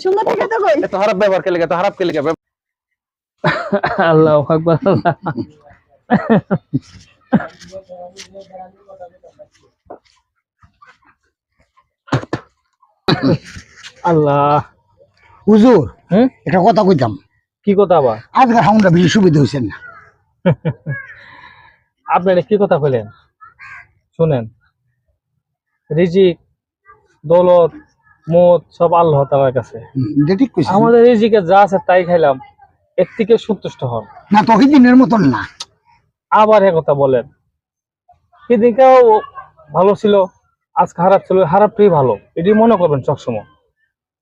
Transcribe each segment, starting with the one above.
সুন্দর দেখে তো কই এত খারাপ ব্যবহার কে লাগে, এত খারাপ কে লাগে? আল্লাহু আকবার। আল্লাহ। হুজুর হুম, একটা কথা কইতাম, কি কথা আবার? আজকে হাউন্ডা বেশি সুবিধা হয়েছে না। আপনি এটা কি কথা কইলেন? শুনেন, রিজিক, দৌলত, মত সব আল্লাহ তাআলার কাছে। এটা ঠিক কইছেন। আমাদের রিজিকে যা আছে তাই খাইলাম, এর থেকে সন্তুষ্ট হন। না তখন দিনের মতন না। আবার এ কথা বলেন, সেদিনকেও ভালো ছিল, আজ খারাপ ছিল, খারাপটাই ভালো, এটি মনে করবেন সবসময়।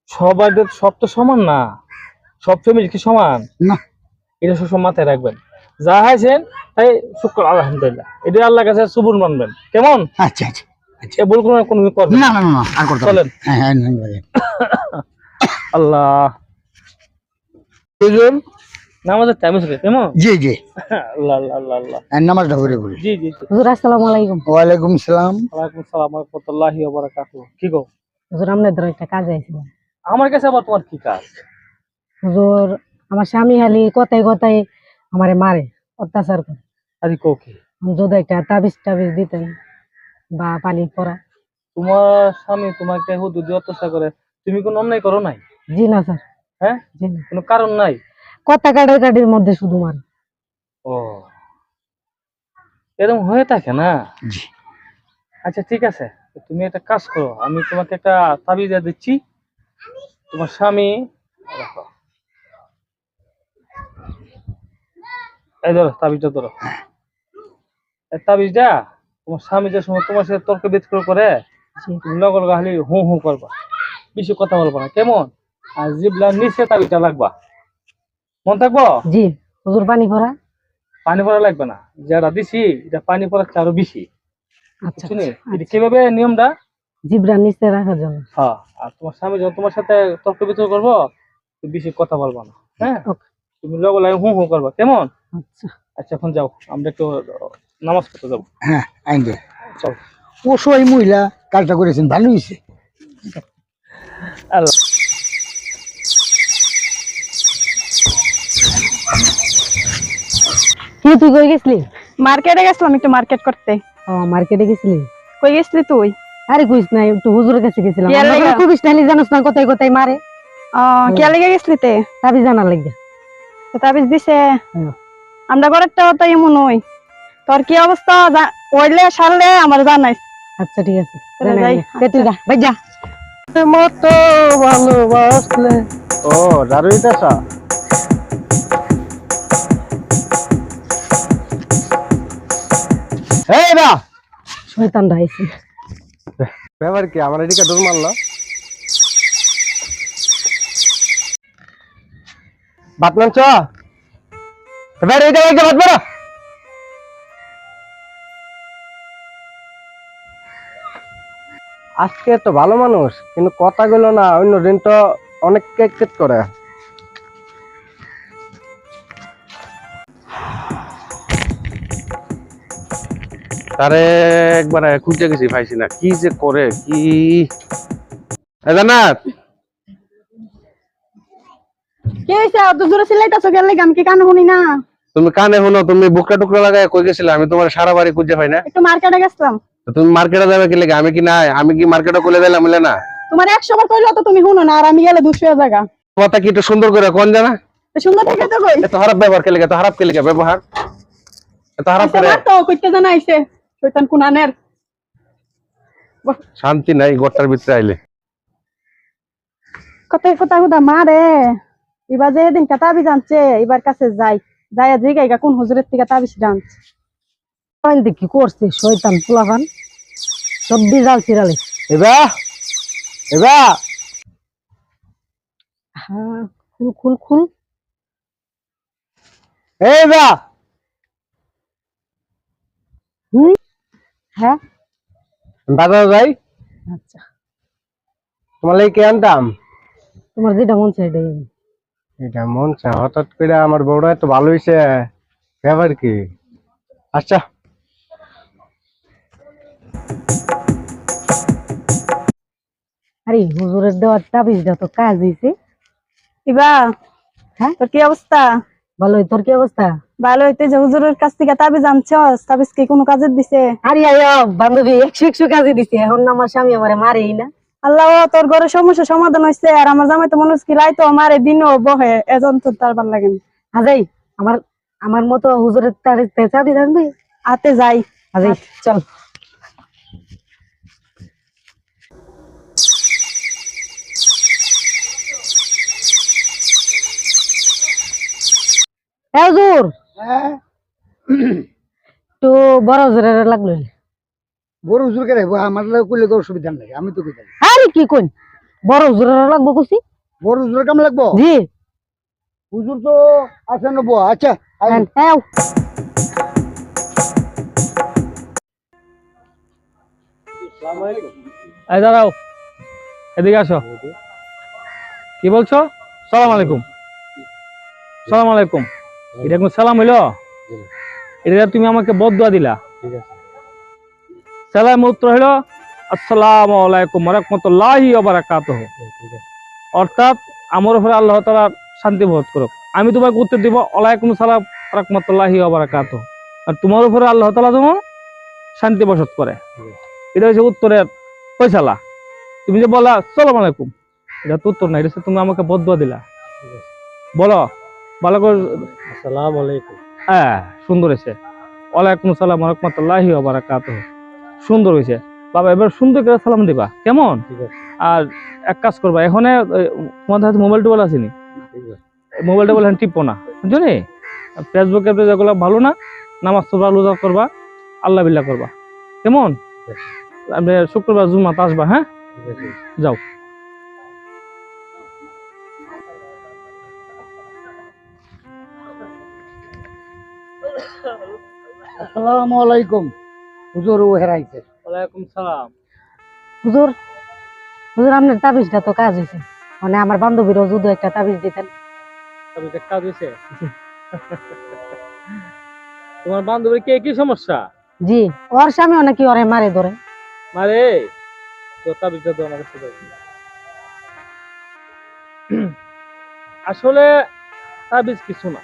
সবাই সব তো সমান না, সব ফ্যামিলি কি সমান না এটা সবসময় মাথায় রাখবেন। যা হয়েছেন তাই শুক্র আলহামদুলিল্লাহ, এটা আল্লাহর কাছে সুবুর মানবেন, কেমন? আচ্ছা আচ্ছা এ ভুল কোনো কোনো করবেন না না। না না না, আর করতে চলেন। হ্যাঁ হ্যাঁ নাই ভাই। আল্লাহ। হুজুর নামাজের টাইম আছে কেমন? জি জি আল্লাহ আল্লাহ আল্লাহ আল্লাহ। আর নামাজটা করে বলি। জি জি জি। হুজুর আসসালামু আলাইকুম। ওয়ালাইকুম সালাম। ওয়ালাইকুম আসসালাম ওয়া রাহমাতুল্লাহি ওয়া বারাকাতুহু। কি গো? হুজুর আপনাদের একটা কাজ আইছিল। আমার কাছে আবার তোমার কি কাজ? হুজুর আমার স্বামী খালি কথায় কথায় আমারে মারে, অত্যাচার করে। আরে কো কি? যদি একটা তাবিজ টাবিজ দিতেন বা পানি পড়া। তোমার স্বামী তোমাকে হুদুদি অত্যাচার করে, তুমি কোনো অন্যায় করো নাই? জি না স্যার, হ্যাঁ, জি না। কোনো কারণ নাই? কথা কাটাকাটির মধ্যে শুধু মারে। ও, এরকম হয়ে থাকে না? জি আচ্ছা ঠিক আছে, তো তুমি একটা কাজ করো, আমি তোমাকে একটা তাবিজ দিয়ে দিচ্ছি। তোমার স্বামী, রাখো। এই ধরো তাবিজটা ধরো। এই তাবিজটা তোমার স্বামী যে সময় তোমার সাথে তর্ক বিতর্ক করে, জি তুমি নগর খালি হু হু করবা, বেশি কথা বলবা না, কেমন? আর জিবলার নিচে তাবিজটা লাগবা, মন থাকবো? জি। হুজুর পানি পড়া। পানি পড়া লাগবে না, যেটা দিছি এটা পানি পড়ার চেয়ে আরো বেশি। আচ্ছা বুঝছো নি? এটা আচ্ছা। কিভাবে নিয়মটা? জিব্রান নিচে রাখার জন্য। হ্যাঁ, আর তোমার স্বামী যখন তোমার সাথে তর্ক বিতর্ক করবো, তুমি বেশি কথা বলবা না, হ্যাঁ? ওকে। তুমি লগো লাগে হু হু করবা, কেমন? আচ্ছা। আচ্ছা এখন যাও, আমরা একটু নামাজ পড়তে যাবো। হ্যাঁ আইন দে। চল। অসহায় মহিলা কাজটা করেছেন, ভালো হয়েছে। আল্লাহ। কি তুই কই গেছিলি? মার্কেটে গেছিলাম একটু মার্কেট করতে। ও মার্কেটে গেছিলি? কই গেছিলি তুই? আরে কইস না, একটু হুজুরের কাছে গেছিলাম। কি আর আমরা লাগা? খুব স্টাইলি জানোস না, কথায় কথায় মারে। কে লেগে গেছিলি তে? তাবিজ জানার লাগে। তো তাবিজ দিছে। হ্যাঁ। আমরা ঘরেরটাও তো এমন হই। তোর কি অবস্থা পড়লে সারলে আমার জানাইস। আচ্ছা ঠিক আছে, তাহলে যাই। তুই যা ভাই যা। মতো ভালোবাসলে। ও দারু দিতেছ? এই না শয়তান রাইছে। ব্যবহার কি আমার এদিকে দৌড় মারলো? ভাত মানছ? এবার এই জায়গায় ভাত মারো। আজকে তো ভালো মানুষ, কিন্তু কথাগুলো না অন্য দিন তো অনেক কেট কেট করে। তারে একবার খুঁজে গেছি, পাইছি না, কি যে করে কি। জান্নাত, কি হইছে? অত জোরে চিল্লাইতাছো কেন লাগি? আমি কি কানে শুনি না? তুমি কানে শুনো, তুমি বুকটা টুকরা লাগায় কই গেছিলে? আমি তোমার সারা বাড়ি খুঁজে পাই না। একটু মার্কেটে গেছিলাম। তো তুমি মার্কেটে যাবে কি লাগে? আমি কি নাই? আমি কি মার্কেটে খুলে দিলাম মিলে না? তোমার 100 বার কইলো তো তুমি শুনো না, আর আমি গেলে 200 জায়গা। কথা কি একটু সুন্দর করে কোন জানা? তো সুন্দর দেখে তো কই। এত খারাপ ব্যবহার কে লাগে, এত খারাপ কে লাগে ব্যবহার? এত খারাপ আইছে করে মার তো কইতে জানা আইছে। শয়তান কুনানের। শান্তি নাই ঘরটার ভিতরে আইলে। কথায় কথা হুদা মারে। এবার যে দিন তাবিজ আনছে, এবার কাছে যাই। যাইয়া জিগাইগা কোন হুজুরের থেকে তাবিজ আনছে। কি করছে শয়তান পোলাপান, সব বিজাল চিরালে। এবা এবা হ্যাঁ, খুল খুল খুল। এবা হ্যাঁ দাদা যাই, আচ্ছা, তোমার লাগে কে আনতাম? তোমার যেটা মন চাই এটাই। এটা মন চা, হঠাৎ করে আমার বউটা এত ভালো হয়েছে, ব্যাপার কি? আচ্ছা আরে হুজুরের দেওয়ার তাবিজটা তো কাজ হয়েছে। ইবা হ্যাঁ? তোর কি অবস্থা? ভালোই, তোর কি অবস্থা? ভালো হইতে যে হুজুরের কাছ থেকে তাবিজ আনছস, তাবিজ কি কোনো কাজে দিছে? আরে বান্ধবী 100 কাজে দিছে, এখন আমার স্বামী আমারে মারেই না। আল্লাহ, তোর ঘরের সমস্যা সমাধান হয়েছে। আর আমার জামাই তো মানুষ কি লাইতো আমারে দিনও বহে, এজন তোর তার ভাল লাগে না। আজাই, আমার আমার মতো হুজুরের চাবি থাকবে। আতে যাই। আজাই চল। হুজুর, হ্যাঁ, একটু বড় হুজুরের লাগলো। বড় হুজুর কে রাখবো, আমার লাগে কইলে তো অসুবিধা নাই, আমি তো কই থাকি। আরে কি কইন, বড় হুজুরের লাগবো কইছি। বড় হুজুরের কাম লাগবো? জি। হুজুর তো আছে নবো। আচ্ছা আই। হ্যাঁ, এই দাঁড়াও, এদিকে আসো। কি বলছো? সালাম আলাইকুম। সালাম আলাইকুম। এটা কোন সালাম হইলো? এটা তুমি আমাকে বদদুয়া দিলা। ঠিক আছে, সালাম উত্তর হইলো আসসালামু আলাইকুম ওয়া রাহমাতুল্লাহি ওয়া বারাকাতুহু। ঠিক আছে। অর্থাৎ আমার উপরে আল্লাহ তাআলা শান্তি বর্ষণ করুক। আমি তোমাকে উত্তর দিব ওয়ালাইকুম সালাম ওয়া রাহমাতুল্লাহি ওয়া বারাকাতুহু। আর তোমার উপরে আল্লাহ তাআলা যেমন শান্তি বর্ষণ করে। এটা হচ্ছে উত্তরের ফয়সালা। তুমি যে বলা আসসালামু আলাইকুম, এটা তো উত্তর না, এটা হচ্ছে তুমি আমাকে বদদুয়া দিলা। বলো ভালো করে। আসসালামু আলাইকুম। হ্যাঁ, সুন্দর হয়েছে। ওয়ালাইকুম আসসালাম ওয়া রাহমাতুল্লাহি ওয়া বারাকাতুহু। সুন্দর হয়েছে বাবা, এবার সুন্দর করে সালাম দিবা, কেমন? ঠিক আছে, আর এক কাজ করবা, এখানে তোমাদের হাতে মোবাইল টোবাইল আসেনি? ঠিক আছে। মোবাইলটা বলে টিপো না, বুঝছো নি? ফেসবুকে যেগুলো ভালো না, নামাজ পড়বা, রোজা করবা, আল্লাহ বিল্লাহ করবা, কেমন? আপনি শুক্রবার জুমাতে আসবা, হ্যাঁ? ঠিক আছে। যাও। আসসালামু আলাইকুম। হুজুর ও হেরাইছে। ওয়ালাইকুম সালাম। হুজুর, হুজুর আপনার তাবিজটা তো কাজ হয়েছে। মানে আমার বান্ধবীরও যদি একটা তাবিজ দিতেন। তবে এটা কাজ হয়েছে? তোমার বান্ধবীর কে কি সমস্যা? জি, ওর স্বামী নাকি ওরে মারে ধরে। মারে, তো তাবিজটা দাও আমার কাছে দাও। আসলে তাবিজ কিছু না,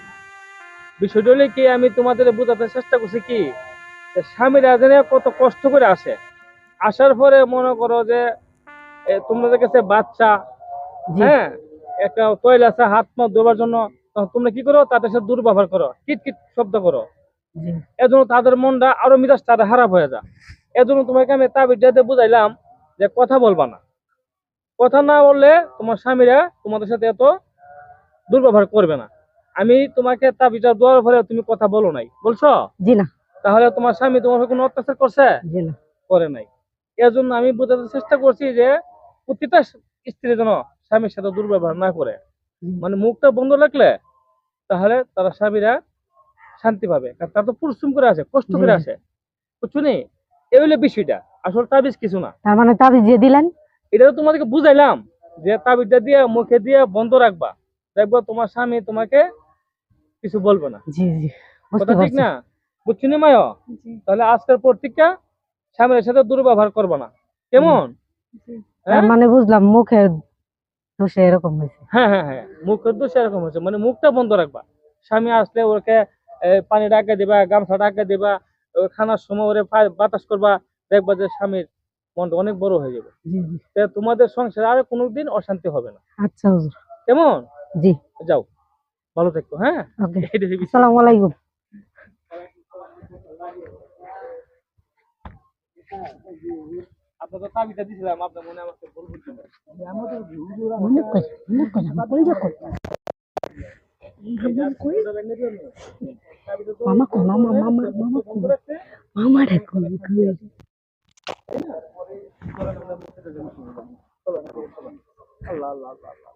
বিষয়টা হলে কি, আমি তোমাদের বোঝাতে চেষ্টা করছি কি, যে স্বামীরা যেন কত কষ্ট করে আসে, আসার পরে মনে করো যে তোমাদের কাছে বাচ্চা, জি হ্যাঁ, একটা তৈল আছে হাত পা ধোবার জন্য, তখন তোমরা কি করো, তাদের সাথে দুর্ব্যবহার করো, কিট কিট শব্দ করো। জি এজন্য তাদের মনটা আরো মিজাজ তাদের খারাপ হয়ে যায়। এজন্য তোমাকে আমি তাবিজটাতে বুঝাইলাম যে কথা বলবা না, কথা না বললে তোমার স্বামীরা তোমাদের সাথে এত দুর্ব্যবহার করবে না। আমি তোমাকে তাবিজটা দেওয়ার পরে তুমি কথা বলো নাই, বলছো? জি না, তাহলে তোমার স্বামী তোমার উপর কোনো অত্যাচার করছে? জি না। করে নাই। এর জন্য আমি বোঝাতে চেষ্টা করছি যে প্রতিটা স্ত্রী যেন স্বামীর সাথে দুর্ব্যবহার না করে, মানে মুখটা বন্ধ রাখলে তাহলে তারা স্বামীরা শান্তি পাবে, কারণ তারা তো পরিশ্রম করে আসে, কষ্ট করে আসে, বুঝছো নি? এই হলো বিষয়টা, আসলে তাবিজ কিছু না। তার মানে তাবিজ দিয়ে দিলেন? এটা তো তোমাদেরকে বুঝাইলাম যে তাবিজটা দিয়ে মুখে দিয়ে বন্ধ রাখবা, দেখবো তোমার স্বামী তোমাকে কিছু বলবে না। জি জি, বুঝতে কথা ঠিক পারছি। না? বুঝছো নি মায়া? তাহলে আজকের পর থেকে স্বামীর সাথে দুর্ব্যবহার করবে না, কেমন? তার হ্যাঁ মানে বুঝলাম মুখের দোষে এরকম হয়েছে। হ্যাঁ হ্যাঁ হ্যাঁ, মুখের দোষ এরকম হচ্ছে, মানে মুখটা বন্ধ রাখবা। স্বামী আসলে ওকে পানি ডাকা দিবা, গামছা ডাকা দিবা, খানার সময় ওরে বাতাস করবা, দেখবা যে স্বামীর মনটা অনেক বড় হয়ে যাবে। জি জি। তা তোমাদের সংসারে আর কোনোদিন অশান্তি হবে না, আচ্ছা হুজুর। কেমন? জি, যাও, ভালো থেকো, হ্যাঁ? ওকে। এটাই বিষয়। আসসালামু আলাইকুম। আপনার তো তাবিজটা দিয়েছিলাম, আপনার মনে আমাকে ভুল বুঝছেন। মনে করে, মনে করে, আমার কইরা কই। মামা কো, মামা মামা মামা কো, মামা রে কো। আল্লাহ আল্লাহ আল্লাহ।